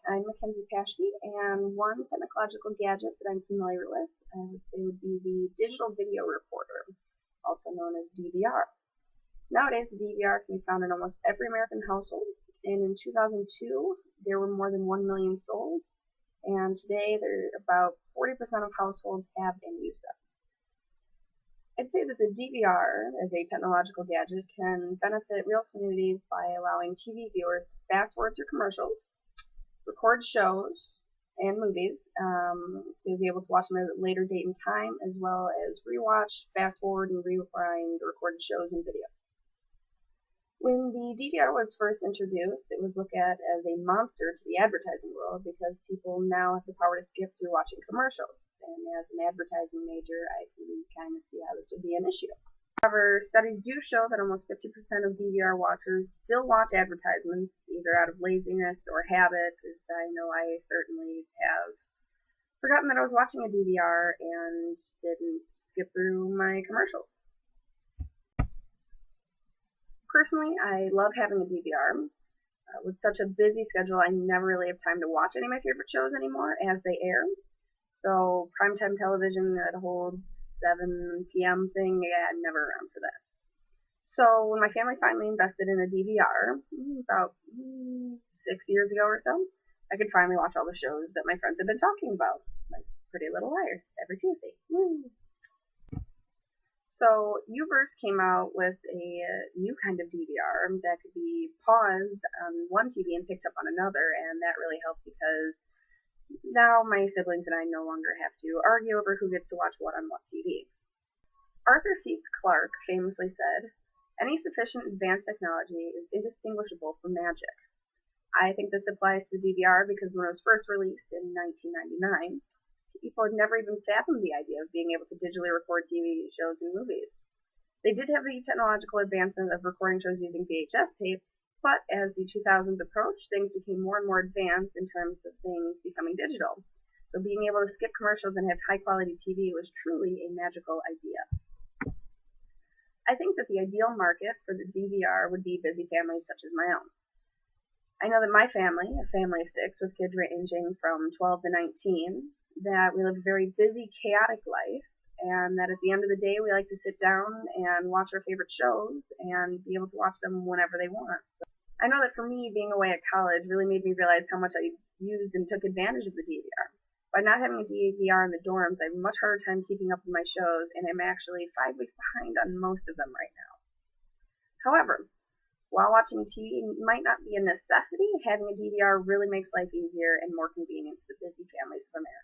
I'm Mackenzie Paschke, and one technological gadget that I'm familiar with, I would say, would be the digital video recorder, also known as DVR. Nowadays, the DVR can be found in almost every American household, and in 2002, there were more than 1 million sold, and today, about 40% of households have and use them. I'd say that the DVR, as a technological gadget, can benefit real communities by allowing TV viewers to fast forward through commercials, record shows and movies to be able to watch them at a later date and time, as well as rewatch, fast forward, and rewind the recorded shows and videos. When the DVR was first introduced, it was looked at as a monster to the advertising world because people now have the power to skip through watching commercials. And as an advertising major, I can kind of see how this would be an issue. However, studies do show that almost 50% of DVR watchers still watch advertisements, either out of laziness or habit, because I know I certainly have forgotten that I was watching a DVR and didn't skip through my commercials. Personally, I love having a DVR. With such a busy schedule, I never really have time to watch any of my favorite shows anymore as they air. So primetime television, that whole 7 p.m. thing, yeah, I'm never around for that. So when my family finally invested in a DVR, about 6 years ago or so, I could finally watch all the shows that my friends had been talking about, like Pretty Little Liars, every Tuesday. Woo. So Uverse came out with a new kind of DVR that could be paused on one TV and picked up on another, and that really helped because now my siblings and I no longer have to argue over who gets to watch what on what TV. Arthur C. Clarke famously said, "Any sufficient advanced technology is indistinguishable from magic." I think this applies to the DVR because when it was first released in 1999, people had never even fathomed the idea of being able to digitally record TV shows and movies. They did have the technological advancement of recording shows using VHS tapes, but as the 2000s approached, things became more and more advanced in terms of things becoming digital. So being able to skip commercials and have high-quality TV was truly a magical idea. I think that the ideal market for the DVR would be busy families such as my own. I know that my family, a family of 6 with kids ranging from 12 to 19, that we live a very busy, chaotic life, and that at the end of the day we like to sit down and watch our favorite shows and be able to watch them whenever they want. So I know that for me, being away at college really made me realize how much I used and took advantage of the DVR. By not having a DVR in the dorms, I have a much harder time keeping up with my shows, and I'm actually 5 weeks behind on most of them right now. However, while watching TV might not be a necessity, having a DVR really makes life easier and more convenient for the busy families of America.